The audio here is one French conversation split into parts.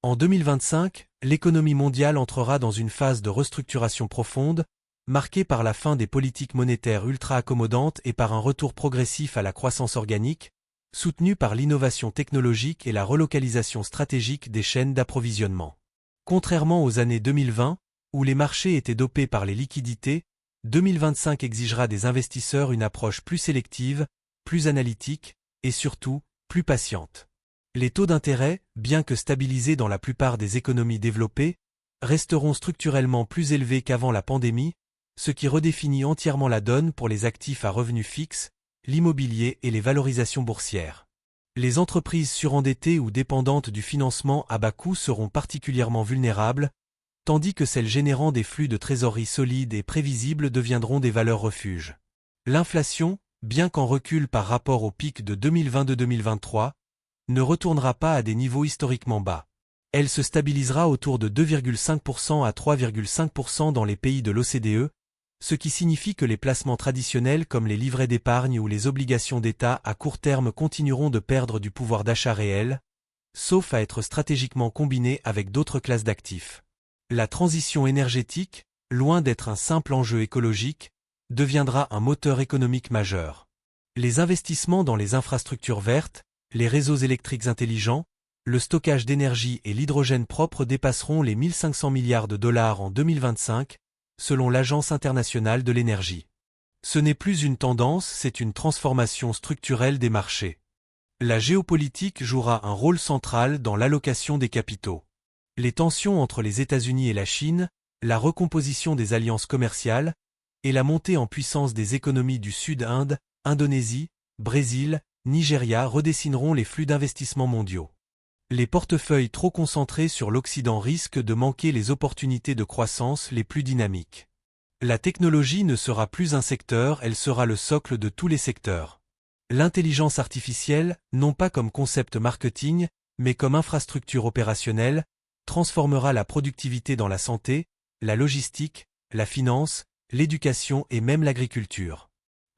En 2025, l'économie mondiale entrera dans une phase de restructuration profonde, marquée par la fin des politiques monétaires ultra-accommodantes et par un retour progressif à la croissance organique, soutenu par l'innovation technologique et la relocalisation stratégique des chaînes d'approvisionnement. Contrairement aux années 2020, où les marchés étaient dopés par les liquidités, 2025 exigera des investisseurs une approche plus sélective, plus analytique et surtout, plus patiente. Les taux d'intérêt, bien que stabilisés dans la plupart des économies développées, resteront structurellement plus élevés qu'avant la pandémie, ce qui redéfinit entièrement la donne pour les actifs à revenus fixes, l'immobilier et les valorisations boursières. Les entreprises surendettées ou dépendantes du financement à bas coût seront particulièrement vulnérables, tandis que celles générant des flux de trésorerie solides et prévisibles deviendront des valeurs refuges. L'inflation, bien qu'en recul par rapport au pic de 2022-2023, ne retournera pas à des niveaux historiquement bas. Elle se stabilisera autour de 2,5% à 3,5% dans les pays de l'OCDE, ce qui signifie que les placements traditionnels comme les livrets d'épargne ou les obligations d'État à court terme continueront de perdre du pouvoir d'achat réel, sauf à être stratégiquement combinés avec d'autres classes d'actifs. La transition énergétique, loin d'être un simple enjeu écologique, deviendra un moteur économique majeur. Les investissements dans les infrastructures vertes, les réseaux électriques intelligents, le stockage d'énergie et l'hydrogène propre dépasseront les 1500 milliards de dollars en 2025, selon l'Agence internationale de l'énergie. Ce n'est plus une tendance, c'est une transformation structurelle des marchés. La géopolitique jouera un rôle central dans l'allocation des capitaux. Les tensions entre les États-Unis et la Chine, la recomposition des alliances commerciales et la montée en puissance des économies du Sud-Inde, Indonésie, Brésil, Nigeria redessineront les flux d'investissements mondiaux. Les portefeuilles trop concentrés sur l'Occident risquent de manquer les opportunités de croissance les plus dynamiques. La technologie ne sera plus un secteur, elle sera le socle de tous les secteurs. L'intelligence artificielle, non pas comme concept marketing, mais comme infrastructure opérationnelle, transformera la productivité dans la santé, la logistique, la finance, l'éducation et même l'agriculture.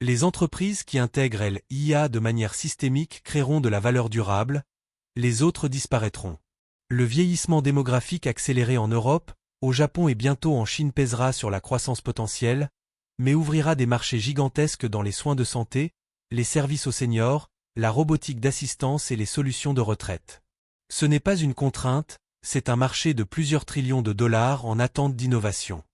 Les entreprises qui intègrent l'IA de manière systémique créeront de la valeur durable, les autres disparaîtront. Le vieillissement démographique accéléré en Europe, au Japon et bientôt en Chine pèsera sur la croissance potentielle, mais ouvrira des marchés gigantesques dans les soins de santé, les services aux seniors, la robotique d'assistance et les solutions de retraite. Ce n'est pas une contrainte, c'est un marché de plusieurs trillions de dollars en attente d'innovation.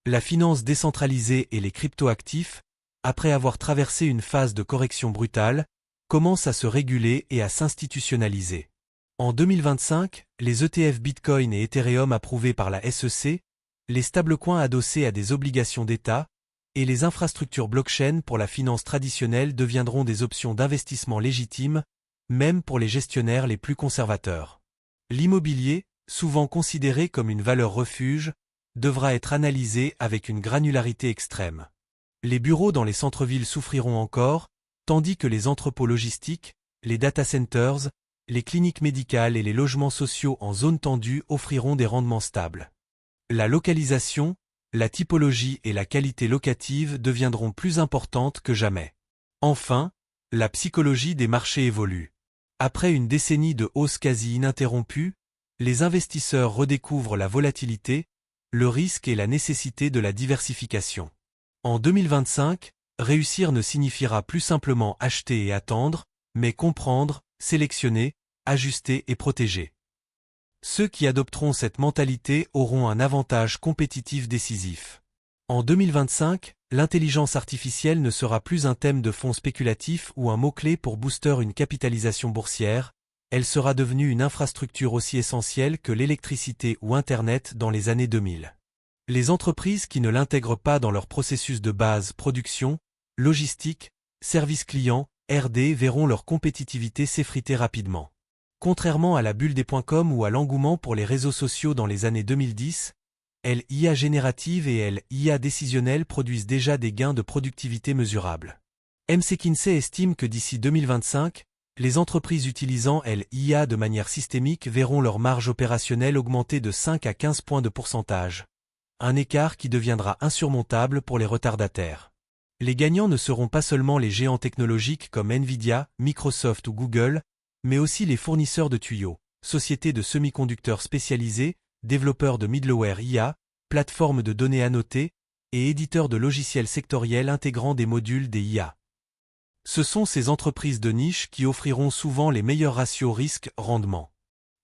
La finance décentralisée et les cryptoactifs, après avoir traversé une phase de correction brutale, commencent à se réguler et à s'institutionnaliser. En 2025, les ETF Bitcoin et Ethereum approuvés par la SEC, les stablecoins adossés à des obligations d'État, et les infrastructures blockchain pour la finance traditionnelle deviendront des options d'investissement légitimes, même pour les gestionnaires les plus conservateurs. L'immobilier, souvent considéré comme une valeur refuge, devra être analysé avec une granularité extrême. Les bureaux dans les centres-villes souffriront encore, tandis que les entrepôts logistiques, les data centers, les cliniques médicales et les logements sociaux en zone tendue offriront des rendements stables. La localisation, la typologie et la qualité locative deviendront plus importantes que jamais. Enfin, la psychologie des marchés évolue. Après une décennie de hausse quasi ininterrompue, les investisseurs redécouvrent la volatilité, le risque et la nécessité de la diversification. En 2025, réussir ne signifiera plus simplement acheter et attendre, mais comprendre, sélectionner, ajuster et protéger. Ceux qui adopteront cette mentalité auront un avantage compétitif décisif. En 2025, l'intelligence artificielle ne sera plus un thème de fonds spéculatifs ou un mot-clé pour booster une capitalisation boursière, elle sera devenue une infrastructure aussi essentielle que l'électricité ou Internet dans les années 2000. Les entreprises qui ne l'intègrent pas dans leur processus de base, production, logistique, service client, R&D verront leur compétitivité s'effriter rapidement. Contrairement à la bulle des .com ou à l'engouement pour les réseaux sociaux dans les années 2010, l'IA générative et l'IA décisionnelle produisent déjà des gains de productivité mesurables. McKinsey estime que d'ici 2025, les entreprises utilisant l'IA de manière systémique verront leur marge opérationnelle augmenter de 5 à 15 points de pourcentage. Un écart qui deviendra insurmontable pour les retardataires. Les gagnants ne seront pas seulement les géants technologiques comme Nvidia, Microsoft ou Google, mais aussi les fournisseurs de tuyaux, sociétés de semi-conducteurs spécialisées, développeurs de middleware IA, plateformes de données annotées, et éditeurs de logiciels sectoriels intégrant des modules des IA. Ce sont ces entreprises de niche qui offriront souvent les meilleurs ratios risque-rendement.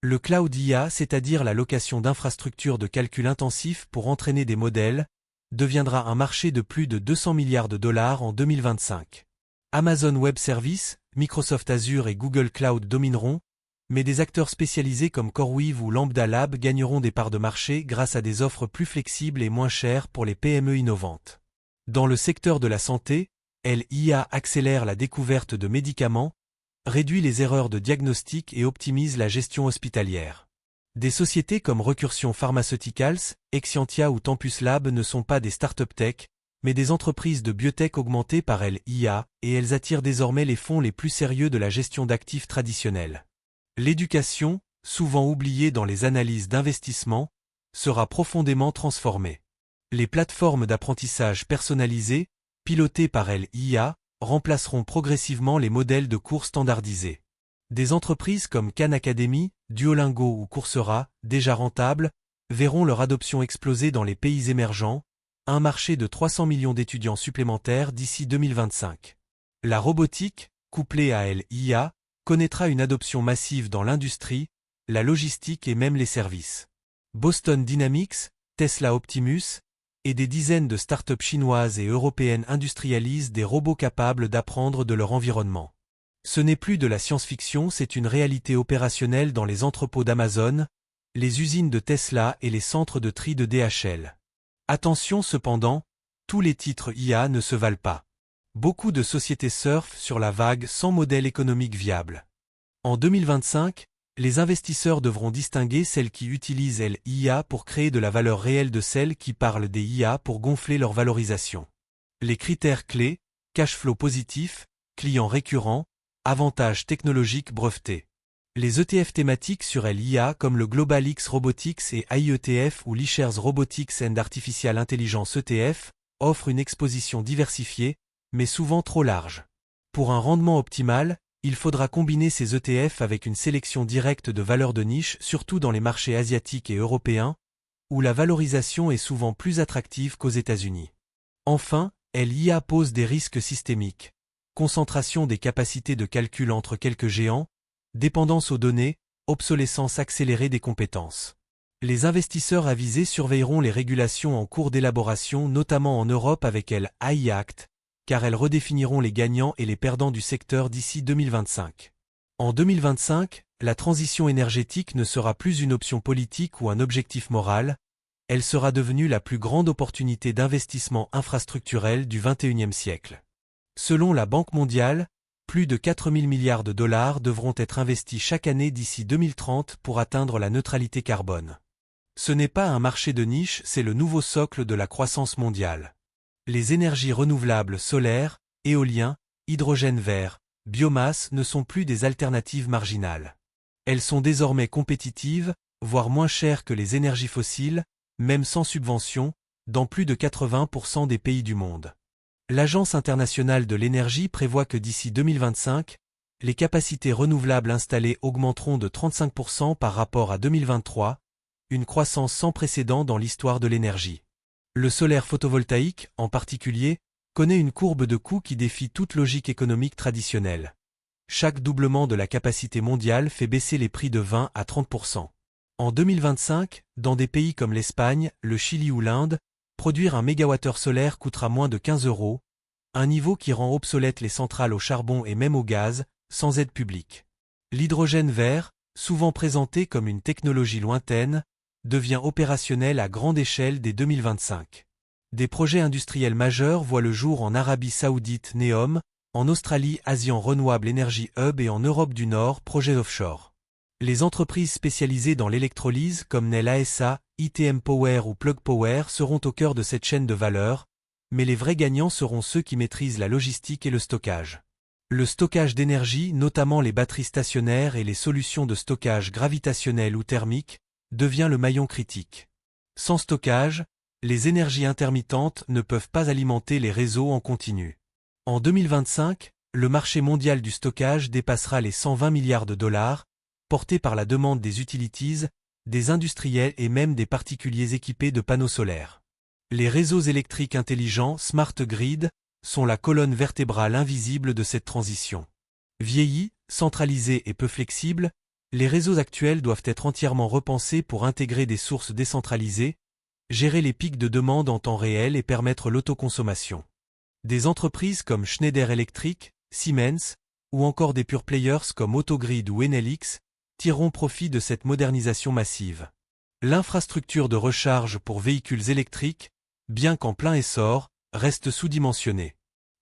Le cloud IA, c'est-à-dire la location d'infrastructures de calcul intensif pour entraîner des modèles, deviendra un marché de plus de 200 milliards de dollars en 2025. Amazon Web Services, Microsoft Azure et Google Cloud domineront, mais des acteurs spécialisés comme CoreWeave ou Lambda Lab gagneront des parts de marché grâce à des offres plus flexibles et moins chères pour les PME innovantes. Dans le secteur de la santé, l'IA accélère la découverte de médicaments, réduit les erreurs de diagnostic et optimise la gestion hospitalière. Des sociétés comme Recursion Pharmaceuticals, Exscientia ou Tempus Lab ne sont pas des start-up tech, mais des entreprises de biotech augmentées par l'IA, et elles attirent désormais les fonds les plus sérieux de la gestion d'actifs traditionnels. L'éducation, souvent oubliée dans les analyses d'investissement, sera profondément transformée. Les plateformes d'apprentissage personnalisées, pilotées par l'IA, remplaceront progressivement les modèles de cours standardisés. Des entreprises comme Khan Academy, Duolingo ou Coursera, déjà rentables, verront leur adoption exploser dans les pays émergents, un marché de 300 millions d'étudiants supplémentaires d'ici 2025. La robotique, couplée à l'IA, connaîtra une adoption massive dans l'industrie, la logistique et même les services. Boston Dynamics, Tesla Optimus, et des dizaines de start-up chinoises et européennes industrialisent des robots capables d'apprendre de leur environnement. Ce n'est plus de la science-fiction, c'est une réalité opérationnelle dans les entrepôts d'Amazon, les usines de Tesla et les centres de tri de DHL. Attention cependant, tous les titres IA ne se valent pas. Beaucoup de sociétés surfent sur la vague sans modèle économique viable. En 2025, les investisseurs devront distinguer celles qui utilisent l'IA pour créer de la valeur réelle de celles qui parlent des IA pour gonfler leur valorisation. Les critères clés, cash flow positif, clients récurrents, avantages technologiques brevetés. Les ETF thématiques sur l'IA comme le Global X Robotics et IETF ou l'eShares Robotics and Artificial Intelligence ETF offrent une exposition diversifiée, mais souvent trop large. Pour un rendement optimal, il faudra combiner ces ETF avec une sélection directe de valeurs de niche, surtout dans les marchés asiatiques et européens, où la valorisation est souvent plus attractive qu'aux États-Unis. Enfin, l'IA pose des risques systémiques. Concentration des capacités de calcul entre quelques géants, dépendance aux données, obsolescence accélérée des compétences. Les investisseurs avisés surveilleront les régulations en cours d'élaboration, notamment en Europe avec l'AI Act, car elles redéfiniront les gagnants et les perdants du secteur d'ici 2025. En 2025, la transition énergétique ne sera plus une option politique ou un objectif moral, elle sera devenue la plus grande opportunité d'investissement infrastructurel du XXIe siècle. Selon la Banque mondiale, plus de 4 000 milliards de dollars devront être investis chaque année d'ici 2030 pour atteindre la neutralité carbone. Ce n'est pas un marché de niche, c'est le nouveau socle de la croissance mondiale. Les énergies renouvelables solaires, éolien, hydrogène vert, biomasse ne sont plus des alternatives marginales. Elles sont désormais compétitives, voire moins chères que les énergies fossiles, même sans subvention, dans plus de 80% des pays du monde. L'Agence internationale de l'énergie prévoit que d'ici 2025, les capacités renouvelables installées augmenteront de 35% par rapport à 2023, une croissance sans précédent dans l'histoire de l'énergie. Le solaire photovoltaïque, en particulier, connaît une courbe de coût qui défie toute logique économique traditionnelle. Chaque doublement de la capacité mondiale fait baisser les prix de 20 à 30%. En 2025, dans des pays comme l'Espagne, le Chili ou l'Inde, produire un mégawattheure solaire coûtera moins de 15 €, un niveau qui rend obsolètes les centrales au charbon et même au gaz, sans aide publique. L'hydrogène vert, souvent présenté comme une technologie lointaine, devient opérationnel à grande échelle dès 2025. Des projets industriels majeurs voient le jour en Arabie Saoudite Neom, en Australie Asian Renewable Energy Hub et en Europe du Nord Projet Offshore. Les entreprises spécialisées dans l'électrolyse comme Nel ASA, ITM Power ou Plug Power seront au cœur de cette chaîne de valeur, mais les vrais gagnants seront ceux qui maîtrisent la logistique et le stockage. Le stockage d'énergie, notamment les batteries stationnaires et les solutions de stockage gravitationnel ou thermique, devient le maillon critique. Sans stockage, les énergies intermittentes ne peuvent pas alimenter les réseaux en continu. En 2025, le marché mondial du stockage dépassera les 120 milliards de dollars, portés par la demande des utilities, des industriels et même des particuliers équipés de panneaux solaires. Les réseaux électriques intelligents, Smart Grid, sont la colonne vertébrale invisible de cette transition. Vieillis, centralisés et peu flexibles, les réseaux actuels doivent être entièrement repensés pour intégrer des sources décentralisées, gérer les pics de demande en temps réel et permettre l'autoconsommation. Des entreprises comme Schneider Electric, Siemens, ou encore des pure players comme Autogrid ou Enel-X, tireront profit de cette modernisation massive. L'infrastructure de recharge pour véhicules électriques, bien qu'en plein essor, reste sous-dimensionnée.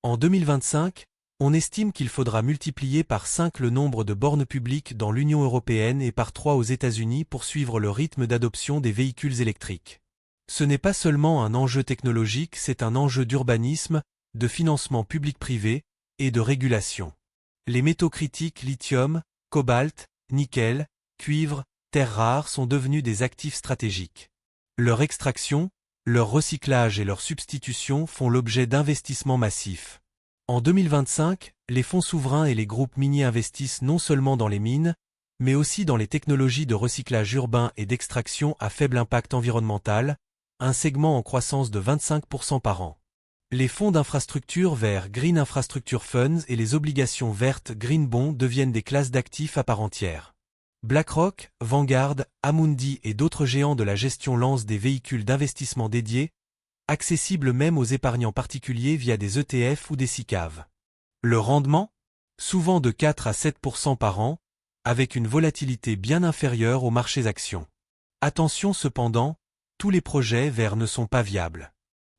En 2025, on estime qu'il faudra multiplier par 5 le nombre de bornes publiques dans l'Union européenne et par 3 aux États-Unis pour suivre le rythme d'adoption des véhicules électriques. Ce n'est pas seulement un enjeu technologique, c'est un enjeu d'urbanisme, de financement public-privé et de régulation. Les métaux critiques lithium, cobalt, nickel, cuivre, terres rares sont devenus des actifs stratégiques. Leur extraction, leur recyclage et leur substitution font l'objet d'investissements massifs. En 2025, les fonds souverains et les groupes miniers investissent non seulement dans les mines, mais aussi dans les technologies de recyclage urbain et d'extraction à faible impact environnemental, un segment en croissance de 25% par an. Les fonds d'infrastructure verts Green Infrastructure Funds et les obligations vertes Green Bond deviennent des classes d'actifs à part entière. BlackRock, Vanguard, Amundi et d'autres géants de la gestion lancent des véhicules d'investissement dédiés, accessibles même aux épargnants particuliers via des ETF ou des SICAV. Le rendement? Souvent de 4 à 7% par an, avec une volatilité bien inférieure aux marchés actions. Attention cependant, tous les projets verts ne sont pas viables.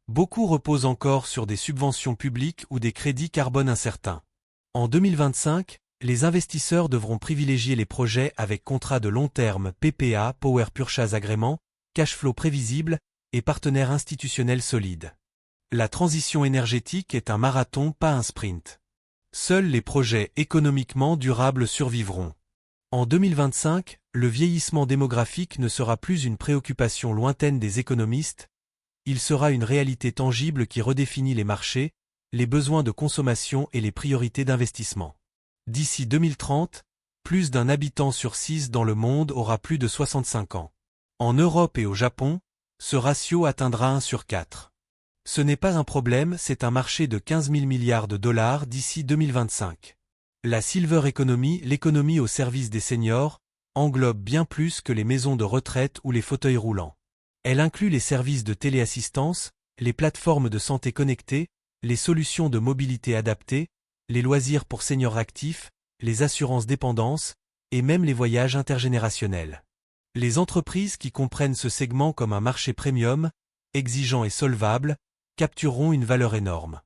Beaucoup reposent encore sur des subventions publiques ou des crédits carbone incertains. En 2025, les investisseurs devront privilégier les projets avec contrats de long terme PPA, Power Purchase Agreement, cash flow prévisible et partenaires institutionnels solides. La transition énergétique est un marathon, pas un sprint. Seuls les projets économiquement durables survivront. En 2025, le vieillissement démographique ne sera plus une préoccupation lointaine des économistes, il sera une réalité tangible qui redéfinit les marchés, les besoins de consommation et les priorités d'investissement. D'ici 2030, plus d'un habitant sur 6 dans le monde aura plus de 65 ans. En Europe et au Japon, ce ratio atteindra 1 sur 4. Ce n'est pas un problème, c'est un marché de 15 000 milliards de dollars d'ici 2025. La Silver Economy, l'économie au service des seniors, englobe bien plus que les maisons de retraite ou les fauteuils roulants. Elle inclut les services de téléassistance, les plateformes de santé connectées, les solutions de mobilité adaptées, les loisirs pour seniors actifs, les assurances dépendance, et même les voyages intergénérationnels. Les entreprises qui comprennent ce segment comme un marché premium, exigeant et solvable, captureront une valeur énorme.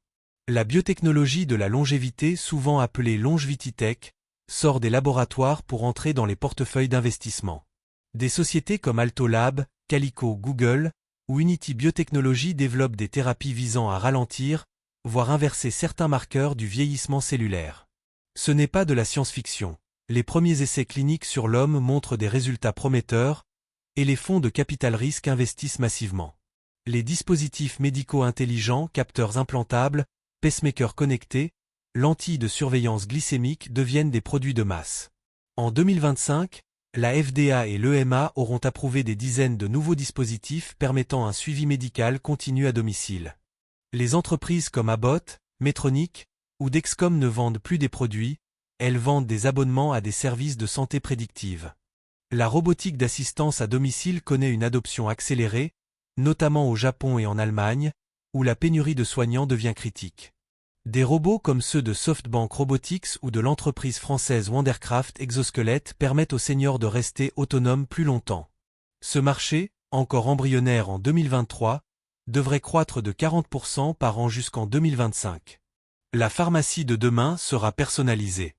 La biotechnologie de la longévité, souvent appelée longevity-tech, sort des laboratoires pour entrer dans les portefeuilles d'investissement. Des sociétés comme Altolab, Calico, Google ou Unity Biotechnology développent des thérapies visant à ralentir, voire inverser certains marqueurs du vieillissement cellulaire. Ce n'est pas de la science-fiction. Les premiers essais cliniques sur l'homme montrent des résultats prometteurs, et les fonds de capital risque investissent massivement. Les dispositifs médicaux intelligents, capteurs implantables, pacemakers connectés, lentilles de surveillance glycémique deviennent des produits de masse. En 2025, la FDA et l'EMA auront approuvé des dizaines de nouveaux dispositifs permettant un suivi médical continu à domicile. Les entreprises comme Abbott, Medtronic ou Dexcom ne vendent plus des produits, elles vendent des abonnements à des services de santé prédictive. La robotique d'assistance à domicile connaît une adoption accélérée, notamment au Japon et en Allemagne, où la pénurie de soignants devient critique. Des robots comme ceux de SoftBank Robotics ou de l'entreprise française Wondercraft Exosquelette permettent aux seniors de rester autonomes plus longtemps. Ce marché, encore embryonnaire en 2023, devrait croître de 40% par an jusqu'en 2025. La pharmacie de demain sera personnalisée.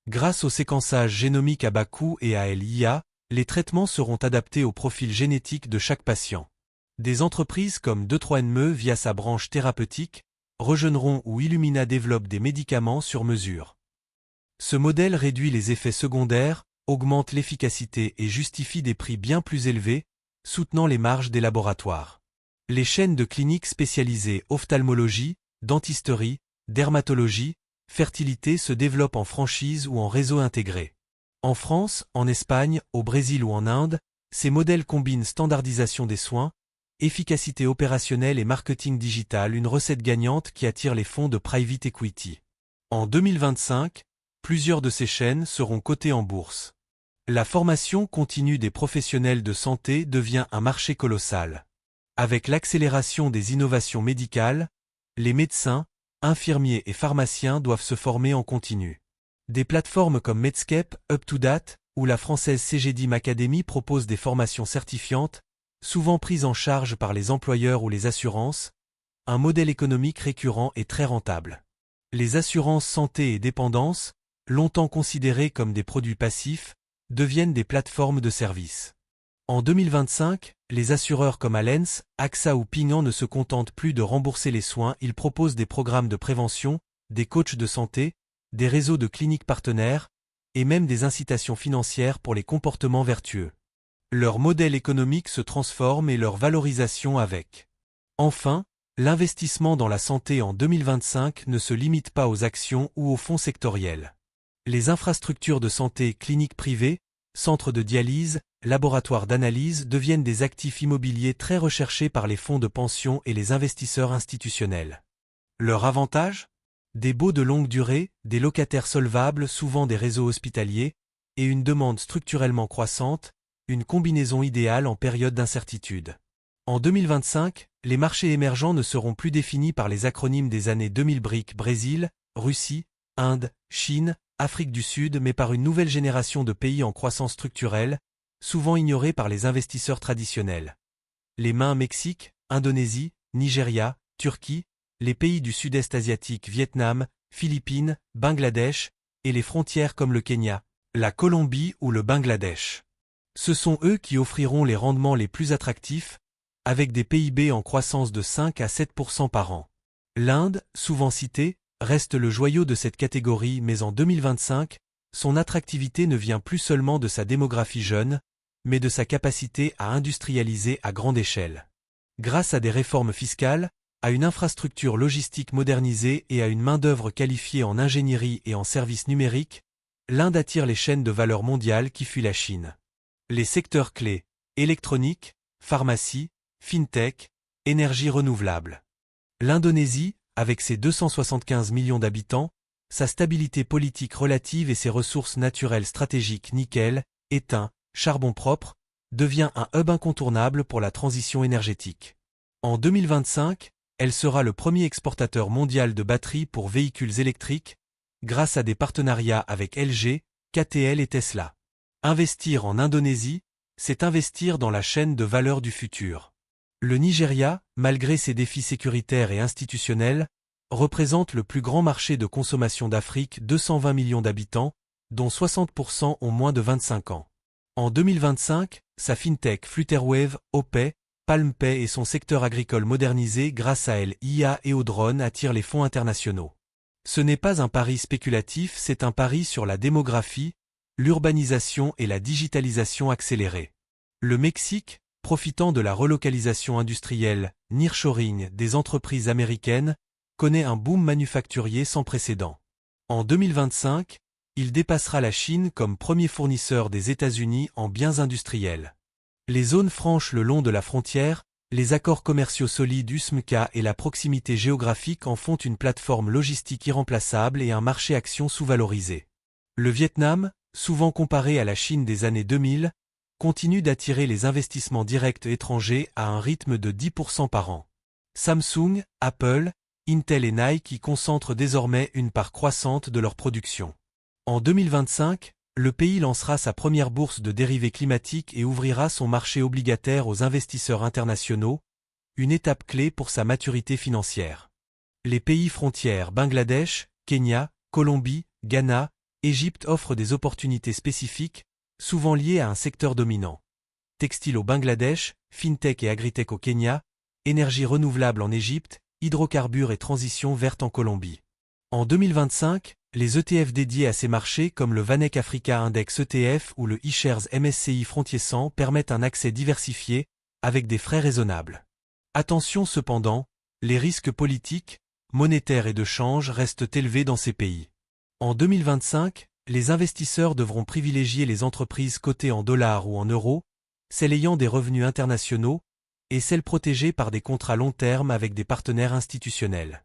Grâce au séquençage génomique à bas coût et à l'IA, les traitements seront adaptés au profil génétique de chaque patient. Des entreprises comme 23andMe via sa branche thérapeutique, Regeneron ou Illumina développent des médicaments sur mesure. Ce modèle réduit les effets secondaires, augmente l'efficacité et justifie des prix bien plus élevés, soutenant les marges des laboratoires. Les chaînes de cliniques spécialisées ophtalmologie, dentisterie, dermatologie, fertilité se développent en franchise ou en réseau intégré. En France, en Espagne, au Brésil ou en Inde, ces modèles combinent standardisation des soins, efficacité opérationnelle et marketing digital, une recette gagnante qui attire les fonds de private equity. En 2025, plusieurs de ces chaînes seront cotées en bourse. La formation continue des professionnels de santé devient un marché colossal. Avec l'accélération des innovations médicales, les médecins, infirmiers et pharmaciens doivent se former en continu. Des plateformes comme Medscape, UpToDate ou la française CGDIM Academy proposent des formations certifiantes, souvent prises en charge par les employeurs ou les assurances, un modèle économique récurrent et très rentable. Les assurances santé et dépendance, longtemps considérées comme des produits passifs, deviennent des plateformes de services. En 2025, les assureurs comme Allianz, AXA ou Ping An ne se contentent plus de rembourser les soins, ils proposent des programmes de prévention, des coachs de santé, des réseaux de cliniques partenaires, et même des incitations financières pour les comportements vertueux. Leur modèle économique se transforme et leur valorisation avec. Enfin, l'investissement dans la santé en 2025 ne se limite pas aux actions ou aux fonds sectoriels. Les infrastructures de santé, cliniques privées, centres de dialyse, laboratoires d'analyse deviennent des actifs immobiliers très recherchés par les fonds de pension et les investisseurs institutionnels. Leur avantage ? Des baux de longue durée, des locataires solvables, souvent des réseaux hospitaliers, et une demande structurellement croissante, une combinaison idéale en période d'incertitude. En 2025, les marchés émergents ne seront plus définis par les acronymes des années 2000 BRIC, Brésil, Russie, Inde, Chine, Afrique du Sud, mais par une nouvelle génération de pays en croissance structurelle, souvent ignorés par les investisseurs traditionnels. Les mains Mexique, Indonésie, Nigeria, Turquie, les pays du sud-est asiatique, Vietnam, Philippines, Bangladesh, et les frontières comme le Kenya, la Colombie ou le Bangladesh. Ce sont eux qui offriront les rendements les plus attractifs, avec des PIB en croissance de 5 à 7% par an. L'Inde, souvent citée, reste le joyau de cette catégorie, mais en 2025, son attractivité ne vient plus seulement de sa démographie jeune, mais de sa capacité à industrialiser à grande échelle. Grâce à des réformes fiscales, à une infrastructure logistique modernisée et à une main-d'œuvre qualifiée en ingénierie et en services numériques, l'Inde attire les chaînes de valeur mondiales qui fuient la Chine. Les secteurs clés, électronique, pharmacie, fintech, énergie renouvelable. L'Indonésie, avec ses 275 millions d'habitants, sa stabilité politique relative et ses ressources naturelles stratégiques nickel, étain, charbon propre, devient un hub incontournable pour la transition énergétique. En 2025, elle sera le premier exportateur mondial de batteries pour véhicules électriques, grâce à des partenariats avec LG, KTL et Tesla. Investir en Indonésie, c'est investir dans la chaîne de valeur du futur. Le Nigeria, malgré ses défis sécuritaires et institutionnels, représente le plus grand marché de consommation d'Afrique, 220 millions d'habitants, dont 60% ont moins de 25 ans. En 2025, sa fintech Flutterwave, Opay, PalmPay et son secteur agricole modernisé grâce à l'IA et aux drones attirent les fonds internationaux. Ce n'est pas un pari spéculatif, c'est un pari sur la démographie, l'urbanisation et la digitalisation accélérée. Le Mexique, profitant de la relocalisation industrielle, nearshoring des entreprises américaines, connaît un boom manufacturier sans précédent. En 2025, il dépassera la Chine comme premier fournisseur des États-Unis en biens industriels. Les zones franches le long de la frontière, les accords commerciaux solides USMCA et la proximité géographique en font une plateforme logistique irremplaçable et un marché action sous-valorisé. Le Vietnam, souvent comparé à la Chine des années 2000, continue d'attirer les investissements directs étrangers à un rythme de 10% par an. Samsung, Apple, Intel et Nike y concentrent désormais une part croissante de leur production. En 2025, le pays lancera sa première bourse de dérivés climatiques et ouvrira son marché obligataire aux investisseurs internationaux, une étape clé pour sa maturité financière. Les pays frontières Bangladesh, Kenya, Colombie, Ghana, Égypte offrent des opportunités spécifiques, souvent liées à un secteur dominant. Textile au Bangladesh, fintech et agritech au Kenya, énergie renouvelable en Égypte, hydrocarbures et transition verte en Colombie. En 2025, les ETF dédiés à ces marchés comme le VanEck Africa Index ETF ou le iShares MSCI Frontier 100 permettent un accès diversifié, avec des frais raisonnables. Attention cependant, les risques politiques, monétaires et de change restent élevés dans ces pays. En 2025, les investisseurs devront privilégier les entreprises cotées en dollars ou en euros, celles ayant des revenus internationaux, et celles protégées par des contrats long terme avec des partenaires institutionnels.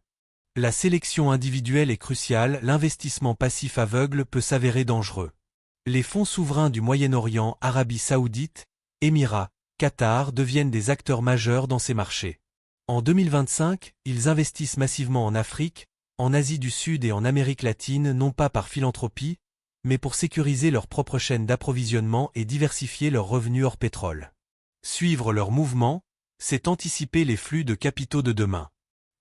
La sélection individuelle est cruciale, l'investissement passif aveugle peut s'avérer dangereux. Les fonds souverains du Moyen-Orient, Arabie Saoudite, Émirats, Qatar deviennent des acteurs majeurs dans ces marchés. En 2025, ils investissent massivement en Afrique, en Asie du Sud et en Amérique latine non pas par philanthropie, mais pour sécuriser leur propre chaîne d'approvisionnement et diversifier leurs revenus hors pétrole. Suivre leurs mouvements, c'est anticiper les flux de capitaux de demain.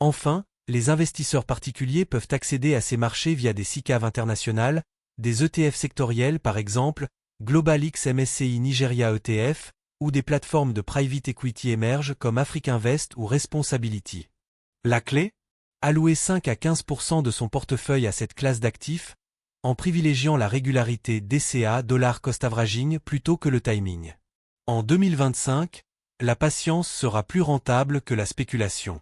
Enfin, les investisseurs particuliers peuvent accéder à ces marchés via des SICAV internationales, des ETF sectoriels par exemple, Global X MSCI Nigeria ETF, ou des plateformes de private equity émergent comme Afriquinvest ou Responsability. La clé ? Allouer 5 à 15% de son portefeuille à cette classe d'actifs, en privilégiant la régularité DCA Dollar Cost Averaging plutôt que le timing. En 2025, la patience sera plus rentable que la spéculation.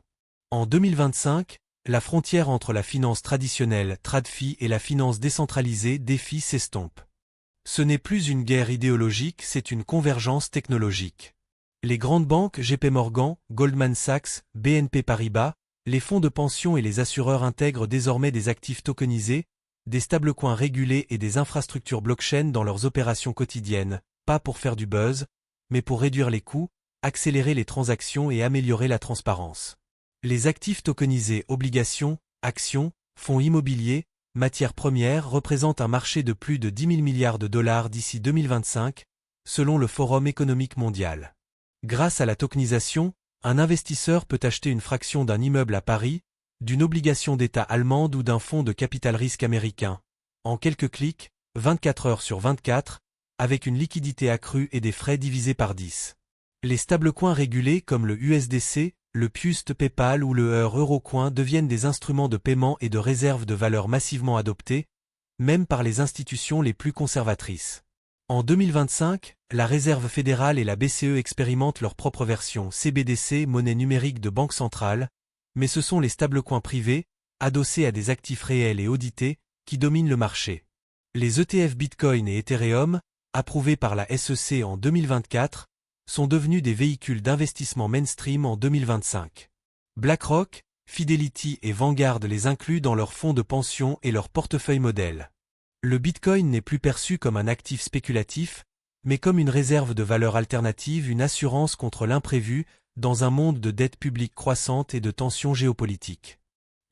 En 2025, la frontière entre la finance traditionnelle TradFi et la finance décentralisée DeFi s'estompe. Ce n'est plus une guerre idéologique, c'est une convergence technologique. Les grandes banques JP Morgan, Goldman Sachs, BNP Paribas, les fonds de pension et les assureurs intègrent désormais des actifs tokenisés, des stablecoins régulés et des infrastructures blockchain dans leurs opérations quotidiennes, pas pour faire du buzz, mais pour réduire les coûts, accélérer les transactions et améliorer la transparence. Les actifs tokenisés obligations, actions, fonds immobiliers, matières premières représentent un marché de plus de 10 000 milliards de dollars d'ici 2025, selon le Forum économique mondial. Grâce à la tokenisation, un investisseur peut acheter une fraction d'un immeuble à Paris, d'une obligation d'État allemande ou d'un fonds de capital risque américain, en quelques clics, 24 heures sur 24, avec une liquidité accrue et des frais divisés par 10. Les stablecoins régulés comme le USDC, le PUST PayPal ou le Eurocoin deviennent des instruments de paiement et de réserve de valeur massivement adoptés, même par les institutions les plus conservatrices. En 2025, la Réserve fédérale et la BCE expérimentent leur propre version CBDC, monnaie numérique de banque centrale, mais ce sont les stablecoins privés, adossés à des actifs réels et audités, qui dominent le marché. Les ETF Bitcoin et Ethereum, approuvés par la SEC en 2024, sont devenus des véhicules d'investissement mainstream en 2025. BlackRock, Fidelity et Vanguard les incluent dans leurs fonds de pension et leurs portefeuilles modèles. Le Bitcoin n'est plus perçu comme un actif spéculatif, mais comme une réserve de valeur alternative, une assurance contre l'imprévu, dans un monde de dette publique croissante et de tensions géopolitiques.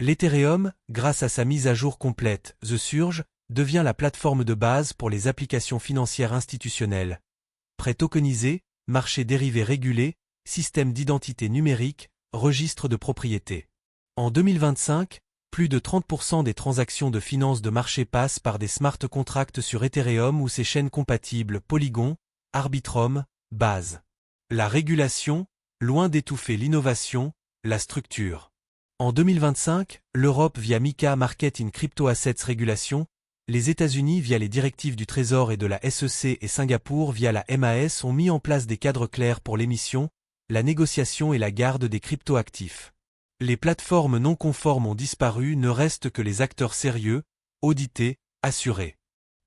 L'Ethereum, grâce à sa mise à jour complète, The Surge, devient la plateforme de base pour les applications financières institutionnelles. Prêts tokenisés, marchés dérivés régulés, système d'identité numérique, registre de propriété. En 2025, plus de 30% des transactions de finance de marché passent par des smart contracts sur Ethereum ou ses chaînes compatibles Polygon, Arbitrum, Base. La régulation, loin d'étouffer l'innovation, la structure. En 2025, l'Europe via MiCA Market in Crypto Assets Regulation, les États-Unis via les directives du Trésor et de la SEC et Singapour via la MAS ont mis en place des cadres clairs pour l'émission, la négociation et la garde des cryptoactifs. Les plateformes non conformes ont disparu, ne restent que les acteurs sérieux, audités, assurés.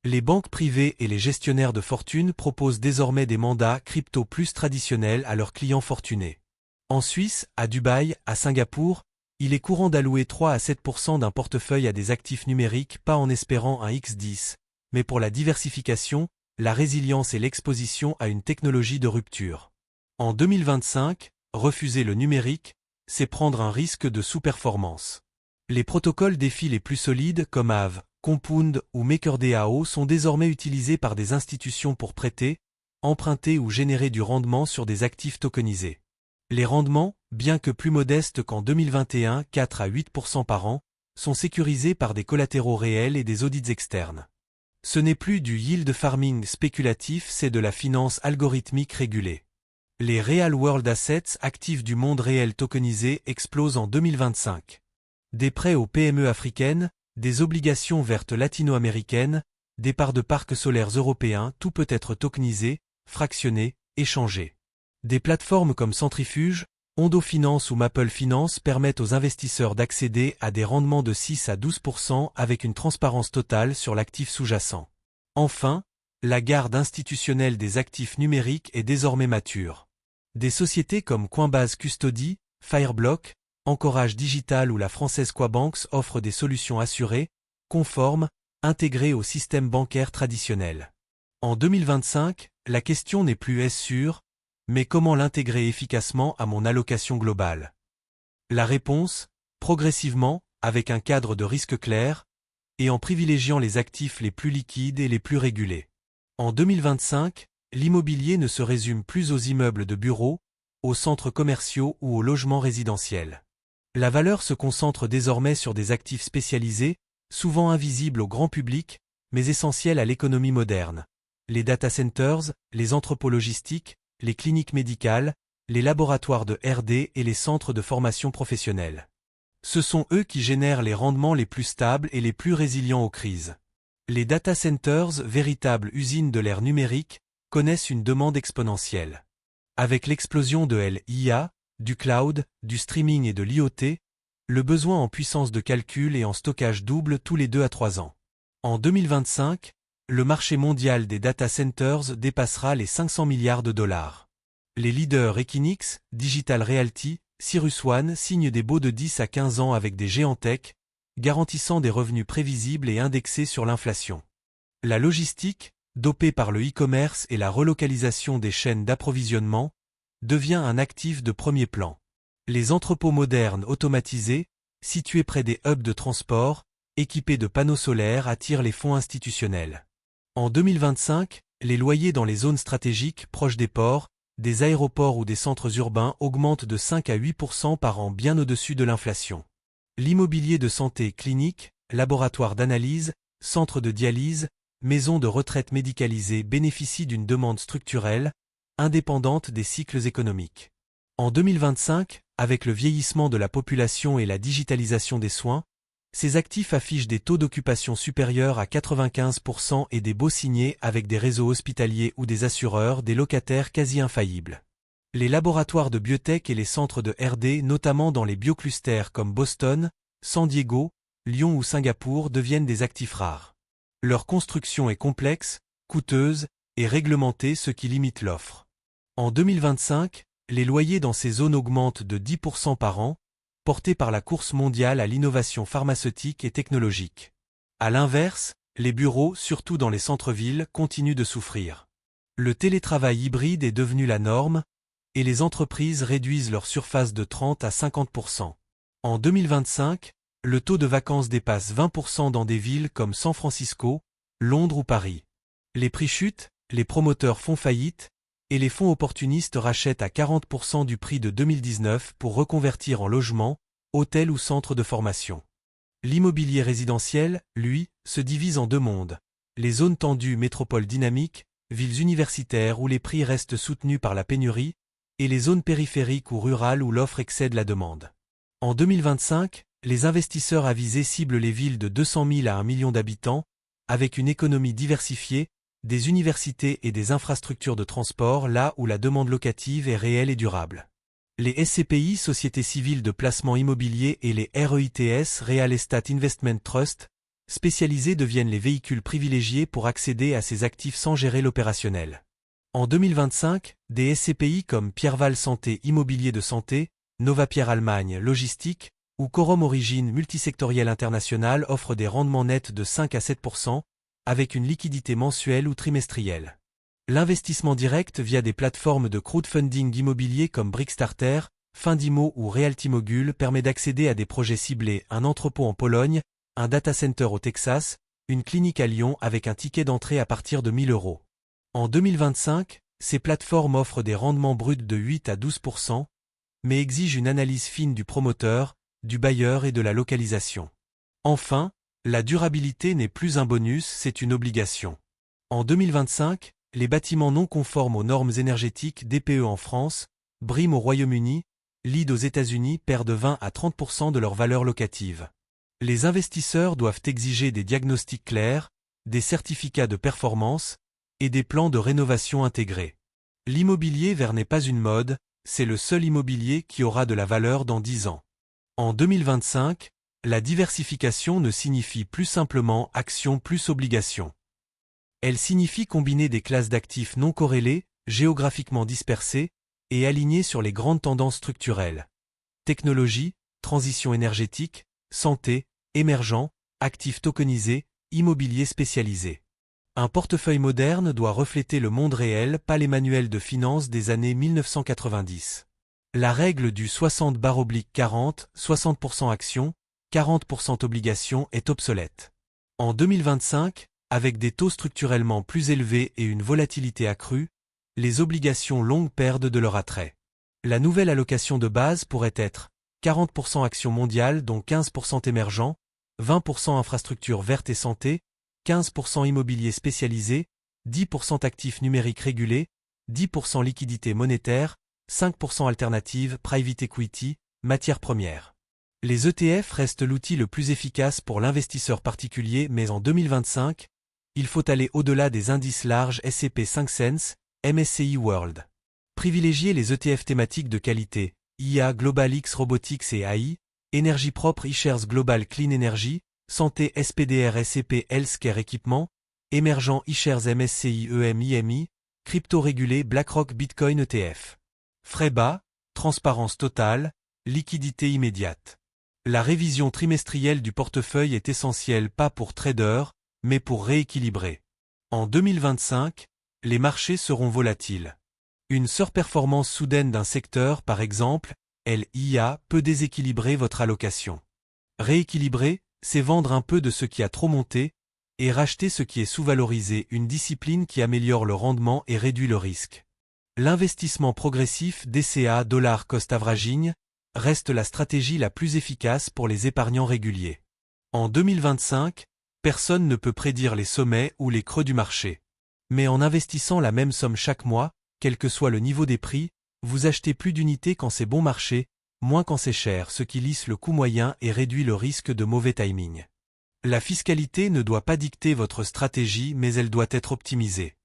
Les banques privées et les gestionnaires de fortune proposent désormais des mandats crypto plus traditionnels à leurs clients fortunés. En Suisse, à Dubaï, à Singapour, il est courant d'allouer 3 à 7% d'un portefeuille à des actifs numériques, pas en espérant un X10, mais pour la diversification, la résilience et l'exposition à une technologie de rupture. En 2025, refuser le numérique, c'est prendre un risque de sous-performance. Les protocoles DeFi les plus solides comme Aave, Compound ou MakerDAO sont désormais utilisés par des institutions pour prêter, emprunter ou générer du rendement sur des actifs tokenisés. Les rendements, bien que plus modestes qu'en 2021, 4 à 8% par an, sont sécurisés par des collatéraux réels et des audits externes. Ce n'est plus du yield farming spéculatif, c'est de la finance algorithmique régulée. Les Real World Assets, actifs du monde réel tokenisés, explosent en 2025. Des prêts aux PME africaines, des obligations vertes latino-américaines, des parts de parcs solaires européens, tout peut être tokenisé, fractionné, échangé. Des plateformes comme Centrifuge, Ondo Finance ou Maple Finance permettent aux investisseurs d'accéder à des rendements de 6 à 12% avec une transparence totale sur l'actif sous-jacent. Enfin, la garde institutionnelle des actifs numériques est désormais mature. Des sociétés comme Coinbase Custody, Fireblock, Anchorage Digital ou la française Quabanks offrent des solutions assurées, conformes, intégrées au système bancaire traditionnel. En 2025, la question n'est plus est-ce sûr, mais comment l'intégrer efficacement à mon allocation globale. La réponse, progressivement, avec un cadre de risque clair, et en privilégiant les actifs les plus liquides et les plus régulés. En 2025, l'immobilier ne se résume plus aux immeubles de bureaux, aux centres commerciaux ou aux logements résidentiels. La valeur se concentre désormais sur des actifs spécialisés, souvent invisibles au grand public, mais essentiels à l'économie moderne. Les data centers, les entrepôts logistiques, les cliniques médicales, les laboratoires de R&D et les centres de formation professionnelle. Ce sont eux qui génèrent les rendements les plus stables et les plus résilients aux crises. Les data centers, véritables usines de l'ère numérique, connaissent une demande exponentielle. Avec l'explosion de l'IA, du cloud, du streaming et de l'IoT, le besoin en puissance de calcul et en stockage double tous les 2 à 3 ans. En 2025, le marché mondial des data centers dépassera les 500 milliards de dollars. Les leaders Equinix, Digital Realty, CyrusOne signent des baux de 10 à 15 ans avec des géants tech, garantissant des revenus prévisibles et indexés sur l'inflation. La logistique, dopée par le e-commerce et la relocalisation des chaînes d'approvisionnement, devient un actif de premier plan. Les entrepôts modernes automatisés, situés près des hubs de transport, équipés de panneaux solaires attirent les fonds institutionnels. En 2025, les loyers dans les zones stratégiques proches des ports, des aéroports ou des centres urbains augmentent de 5 à 8% par an, bien au-dessus de l'inflation. L'immobilier de santé clinique, laboratoire d'analyse, centre de dialyse, maison de retraite médicalisée bénéficie d'une demande structurelle, indépendante des cycles économiques. En 2025, avec le vieillissement de la population et la digitalisation des soins, ces actifs affichent des taux d'occupation supérieurs à 95% et des baux signés avec des réseaux hospitaliers ou des assureurs, des locataires quasi infaillibles. Les laboratoires de biotech et les centres de R&D, notamment dans les bioclusters comme Boston, San Diego, Lyon ou Singapour, deviennent des actifs rares. Leur construction est complexe, coûteuse et réglementée, ce qui limite l'offre. En 2025, les loyers dans ces zones augmentent de 10% par an, portés par la course mondiale à l'innovation pharmaceutique et technologique. À l'inverse, les bureaux, surtout dans les centres-villes, continuent de souffrir. Le télétravail hybride est devenu la norme, et les entreprises réduisent leur surface de 30 à 50%. En 2025, le taux de vacances dépasse 20% dans des villes comme San Francisco, Londres ou Paris. Les prix chutent, les promoteurs font faillite, et les fonds opportunistes rachètent à 40% du prix de 2019 pour reconvertir en logement, hôtel ou centre de formation. L'immobilier résidentiel, lui, se divise en deux mondes. Les zones tendues, métropoles dynamiques, villes universitaires où les prix restent soutenus par la pénurie, et les zones périphériques ou rurales où l'offre excède la demande. En 2025, les investisseurs avisés ciblent les villes de 200 000 à 1 million d'habitants, avec une économie diversifiée, des universités et des infrastructures de transport là où la demande locative est réelle et durable. Les SCPI, Sociétés civiles de placement immobilier, et les REITS, Real Estate Investment Trust, spécialisés, deviennent les véhicules privilégiés pour accéder à ces actifs sans gérer l'opérationnel. En 2025, des SCPI comme Pierval Santé Immobilier de Santé, Novapierre Allemagne Logistique ou Corum Origine Multisectoriel International offrent des rendements nets de 5 à 7%, avec une liquidité mensuelle ou trimestrielle. L'investissement direct via des plateformes de crowdfunding immobilier comme Brickstarter, Findimo ou Realtymogul permet d'accéder à des projets ciblés, un entrepôt en Pologne, un data center au Texas, une clinique à Lyon avec un ticket d'entrée à partir de 1 000 €. En 2025, ces plateformes offrent des rendements bruts de 8 à 12%, mais exigent une analyse fine du promoteur, du bailleur et de la localisation. Enfin, la durabilité n'est plus un bonus, c'est une obligation. En 2025, les bâtiments non conformes aux normes énergétiques DPE en France, BREEAM au Royaume-Uni, LEED aux États-Unis perdent 20 à 30% de leur valeur locative. Les investisseurs doivent exiger des diagnostics clairs, des certificats de performance et des plans de rénovation intégrés. L'immobilier vert n'est pas une mode, c'est le seul immobilier qui aura de la valeur dans 10 ans. En 2025, la diversification ne signifie plus simplement action plus obligation. Elle signifie combiner des classes d'actifs non corrélées, géographiquement dispersées, et alignées sur les grandes tendances structurelles. Technologie, transition énergétique, santé, émergents, actifs tokenisés, immobilier spécialisé. Un portefeuille moderne doit refléter le monde réel, pas les manuels de finance des années 1990. La règle du 60/40, 60% actions, 40% obligations est obsolète. En 2025, avec des taux structurellement plus élevés et une volatilité accrue, les obligations longues perdent de leur attrait. La nouvelle allocation de base pourrait être 40% actions mondiales dont 15% émergents, 20% infrastructures vertes et santé, 15% immobilier spécialisé, 10% actifs numériques régulés, 10% liquidités monétaires, 5% alternatives, private equity, matières premières. Les ETF restent l'outil le plus efficace pour l'investisseur particulier, mais en 2025, il faut aller au-delà des indices larges S&P 500, MSCI World. Privilégiez les ETF thématiques de qualité, IA Global X Robotics et AI, énergie propre iShares Global Clean Energy, santé SPDR S&P Healthcare Équipement, émergent iShares MSCI EM/IMI, crypto régulé BlackRock Bitcoin ETF. Frais bas, transparence totale, liquidité immédiate. La révision trimestrielle du portefeuille est essentielle pas pour traders, mais pour rééquilibrer. En 2025, les marchés seront volatiles. Une surperformance soudaine d'un secteur, par exemple, LIA, peut déséquilibrer votre allocation. Rééquilibrer, c'est vendre un peu de ce qui a trop monté, et racheter ce qui est sous-valorisé, une discipline qui améliore le rendement et réduit le risque. L'investissement progressif DCA Dollar Cost Averaging reste la stratégie la plus efficace pour les épargnants réguliers. En 2025, personne ne peut prédire les sommets ou les creux du marché. Mais en investissant la même somme chaque mois, quel que soit le niveau des prix, vous achetez plus d'unités quand c'est bon marché, moins quand c'est cher, ce qui lisse le coût moyen et réduit le risque de mauvais timing. La fiscalité ne doit pas dicter votre stratégie, mais elle doit être optimisée.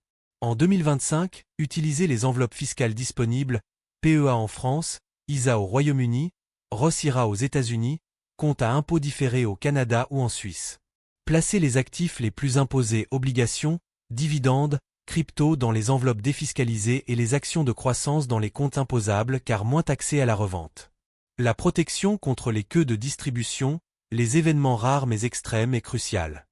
En 2025, utilisez les enveloppes fiscales disponibles, PEA en France, ISA au Royaume-Uni, Roth IRA aux États-Unis, compte à impôt différé au Canada ou en Suisse. Placez les actifs les plus imposés, obligations, dividendes, crypto dans les enveloppes défiscalisées et les actions de croissance dans les comptes imposables car moins taxés à la revente. La protection contre les queues de distribution, les événements rares mais extrêmes est cruciale.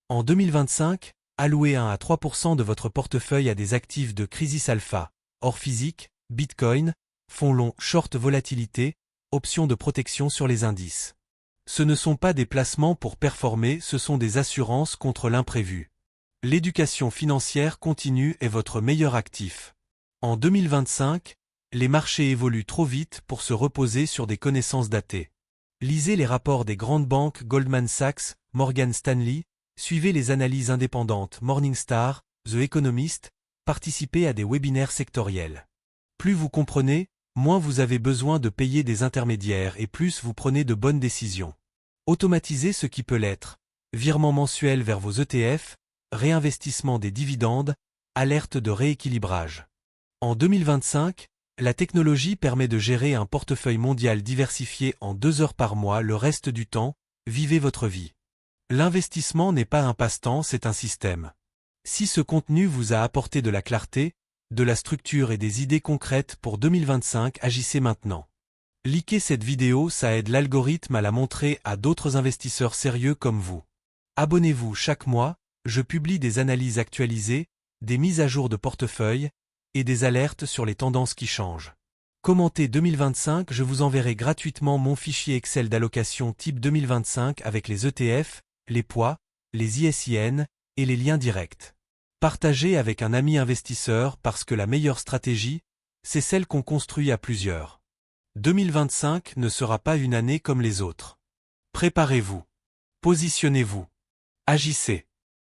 En 2025, allouez 1 à 3% de votre portefeuille à des actifs de crisis alpha, or physique, Bitcoin, fonds longs short volatilité, options de protection sur les indices. Ce ne sont pas des placements pour performer, ce sont des assurances contre l'imprévu. L'éducation financière continue est votre meilleur actif. En 2025, les marchés évoluent trop vite pour se reposer sur des connaissances datées. Lisez les rapports des grandes banques Goldman Sachs, Morgan Stanley, suivez les analyses indépendantes Morningstar, The Economist, participez à des webinaires sectoriels. Plus vous comprenez, moins vous avez besoin de payer des intermédiaires et plus vous prenez de bonnes décisions. Automatisez ce qui peut l'être. Virement mensuel vers vos ETF, réinvestissement des dividendes, alerte de rééquilibrage. En 2025, la technologie permet de gérer un portefeuille mondial diversifié en 2 heures par mois. Le reste du temps, vivez votre vie. L'investissement n'est pas un passe-temps, c'est un système. Si ce contenu vous a apporté de la clarté, de la structure et des idées concrètes pour 2025, agissez maintenant. Likez cette vidéo, ça aide l'algorithme à la montrer à d'autres investisseurs sérieux comme vous. Abonnez-vous chaque mois, je publie des analyses actualisées, des mises à jour de portefeuille, et des alertes sur les tendances qui changent. Commentez 2025, je vous enverrai gratuitement mon fichier Excel d'allocation type 2025 avec les ETF, les poids, les ISIN, et les liens directs. Partagez avec un ami investisseur parce que la meilleure stratégie, c'est celle qu'on construit à plusieurs. 2025 ne sera pas une année comme les autres. Préparez-vous. Positionnez-vous. Agissez.